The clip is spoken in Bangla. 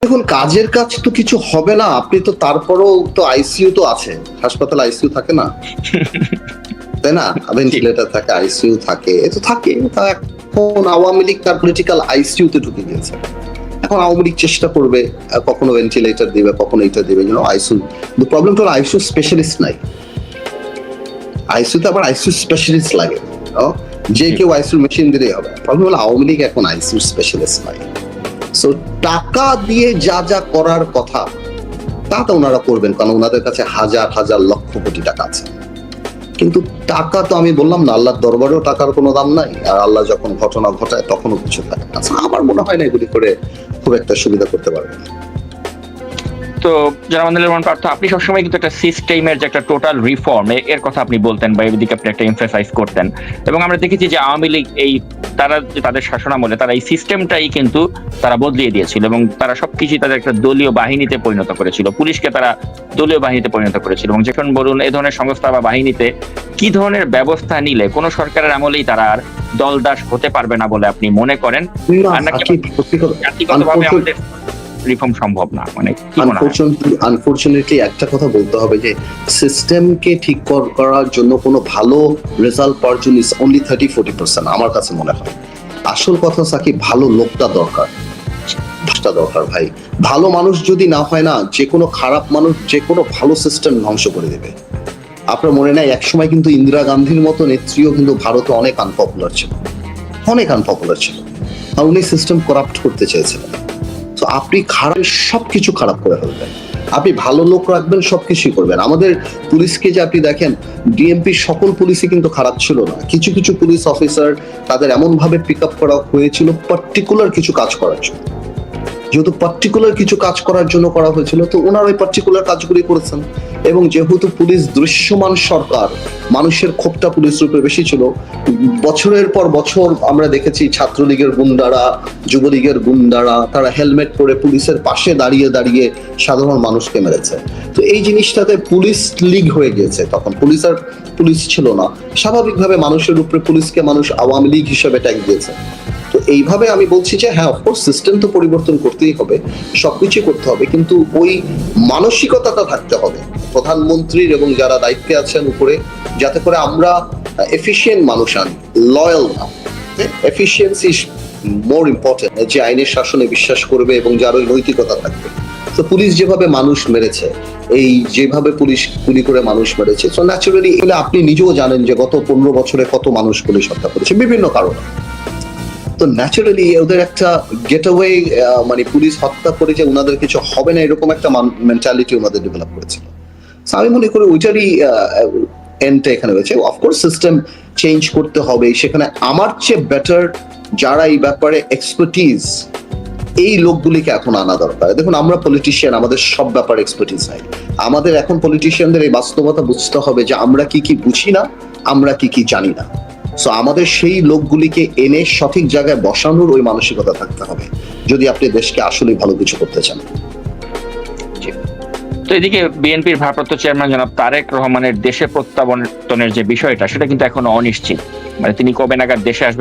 দেখুন, কাজের কাজ তো কিছু হবে না। আপনি তো তারপরেও তো আইসিইউ তো আছে, হাসপাতালে আইসিইউ থাকে না, তাই না? ভেন্টিলেটর থাকে, আইসিইউ থাকে, এ তো থাকে। তা এখন আওয়ামী লীগ তার পলিটিক্যাল আইসিইউ তে ঢুকে গিয়েছে। এখন আওয়ামী লীগ চেষ্টা করবে, কখনো ভেন্টিলেটর দিবে, কখনো এটা দিবে, আইসিইউ। প্রবলেম তো আইসিইউ স্পেশালিস্ট নাই। আইসিইউ তে আবার আইসিইউ স্পেশালিস্ট লাগে। যে কেউ আইসিইউ মেশিন দিলেই হবে। প্রবলেম হলো আওয়ামী লীগ এখন আইসিইউ স্পেশালিস্ট নাই। সো টাকা দিয়ে যা যা করার কথা তা তো ওনারা করবেন, কারণ ওনাদের কাছে হাজার হাজার লক্ষ কোটি টাকা আছে। কিন্তু টাকা তো আমি বললাম না, আল্লাহর দরবারেও টাকার কোনো দাম নাই, আর আল্লাহ যখন ঘটনা ঘটায় তখনও কিছু থাকে না। আমার মনে হয় না এগুলি করে খুব একটা সুবিধা করতে পারবে না। তো জনাব পার্থ, আপনি সবসময় কিন্তু একটা সিস্টেমের যে একটা টোটাল রিফর্ম এর কথা আপনি বলতেন বা এদিকে আপনি একটা এমফাসাইজ করতেন, এবং আমরা দেখেছি যে আওয়ামী লীগ তারা যে তাদের শাসনামলে তারা এই সিস্টেমটাই কিন্তু তারা বদলিয়ে দিয়েছিল, এবং তারা সবকিছুই তাদের একটা দলীয় বাহিনীতে পরিণত করেছিল। পুলিশকে তারা দলীয় বাহিনীতে পরিণত করেছিল, এবং যখন বলুন এই ধরনের সংস্থা বা বাহিনীতে কি ধরনের ব্যবস্থা নিলে কোন সরকারের আমলেই তারা আর দলদাস হতে পারবে না বলে আপনি মনে করেন? জাতিগতভাবে আমাদের রিফর্ম সম্ভব না? মানে আনফরচুনেটলি একটা কথা বলতে হবে যে সিস্টেমকে ঠিক করার জন্য কোনো ভালো রেজাল্ট পাওয়ার জন্য ইজ অনলি 30-40%। আমার কাছে মনে হয় আসল কথা সাকিব, ভালো লোকটা দরকার, দরকার ভাই। ভালো মানুষ যদি না হয় না, যে কোনো খারাপ মানুষ যে কোনো ভালো সিস্টেম ধ্বংস করে দেবে। আপনার মনে নাই একসময় কিন্তু ইন্দিরা গান্ধীর মতো নেত্রীও কিন্তু ভারতে অনেক আনপপুলার ছিল, অনেক আনপপুলার ছিল, আর উনি সিস্টেম করাপ্ট করতে চেয়েছিলেন। তো আপনি খারাপ সবকিছু খারাপ করে ফেলবেন, আপনি ভালো লোক রাখবেন, সবকিছুই করবেন। আমাদের পুলিশকে যে আপনি দেখেন, ডিএমপির সকল পুলিশই কিন্তু খারাপ ছিল না। কিছু কিছু পুলিশ অফিসার তাদের এমন ভাবে পিক আপ করা হয়েছিল পার্টিকুলার কিছু কাজ করার জন্য। যেহেতু পার্টিকুলার কিছু কাজ করার জন্য করা হয়েছিল, তো ওনারা ওই পার্টিকুলার কাজগুলি করেছেন। এবং যেহেতু পুলিশ দৃশ্যমান সরকার, মানুষের ক্ষোভটা পুলিশের উপরে বেশি ছিল। বছরের পর বছর আমরা দেখেছি ছাত্রলীগের গুন্ডারা, যুবলীগের গুন্ডারা, তারা হেলমেট পরে পুলিশের পাশে দাঁড়িয়ে দাঁড়িয়ে সাধারণ মানুষকে মেরেছে। তো এই জিনিসটাতে পুলিশ লীগ হয়ে গিয়েছে। তখন পুলিশ আর পুলিশ ছিল না, স্বাভাবিকভাবে মানুষের উপরে পুলিশকে মানুষ আওয়ামী লীগ হিসেবে ট্যাগ দিয়েছে। তো এইভাবে আমি বলছি যে হ্যাঁ, অফকোর্স সিস্টেম তো পরিবর্তন করতেই হবে, সবকিছু করতে হবে, কিন্তু ওই মানসিকতাটা থাকতে হবে প্রধানমন্ত্রীর এবং যারা দায়িত্বে আছেন উপরে, যাতে করে আমরা এফিশিয়েন্ট মানুষ আনি, লয়াল না। এফিশিয়েন্সি মোর ইম্পর্টেন্ট, যে আইনের শাসনে বিশ্বাস করবে এবং যার ওই নৈতিকতা থাকবে। তো পুলিশ যেভাবে মানুষ মেরেছে, এই যেভাবে পুলিশ গুলি করে মানুষ মেরেছে, সো ন্যাচারালি এগুলো আপনি নিজেও জানেন যে গত 15 বছরে কত মানুষ পুলিশ হত্যা করেছে বিভিন্ন কারণে। তো ন্যাচারালি ওদের একটা গেটওয়ে, মানে পুলিশ হত্যা করে যে ওনাদের কিছু হবে না এরকম একটা মেন্টালিটি ওনাদের ডেভেলপ করেছিল। আমি মনে করি ওইটারই এন্ডটা এখানে হয়েছে। অফকোর্স সিস্টেম চেঞ্জ করতে হবে, সেখানে আমার চেয়ে বেটার যারা এই ব্যাপারে এক্সপার্টিজ, এই লোকগুলিকে এখন আনা দরকার। দেখুন, আমরা পলিটিশিয়ান, আমাদের সব ব্যাপারে এক্সপার্টিজ নাই। আমাদের এখন পলিটিশিয়ানদের এই বাস্তবতা বুঝতে হবে যে আমরা কি কি বুঝি না, আমরা কি কি জানি না। সো আমাদের সেই লোকগুলিকে এনে সঠিক জায়গায় বসানোর ওই মানসিকতা থাকতে হবে, যদি আপনি দেশকে আসলে ভালো কিছু করতে চান। তো এদিকে বিএনপির ভারপ্রাপ্ত চেয়ারম্যান জনাব তারেক রহমানের দেশে প্রত্যাবর্তনের যে বিষয়টা, সেটা কিন্তু এখনো অনিশ্চিত। মানে তিনি কবে নাগাদ দেশে আসবেন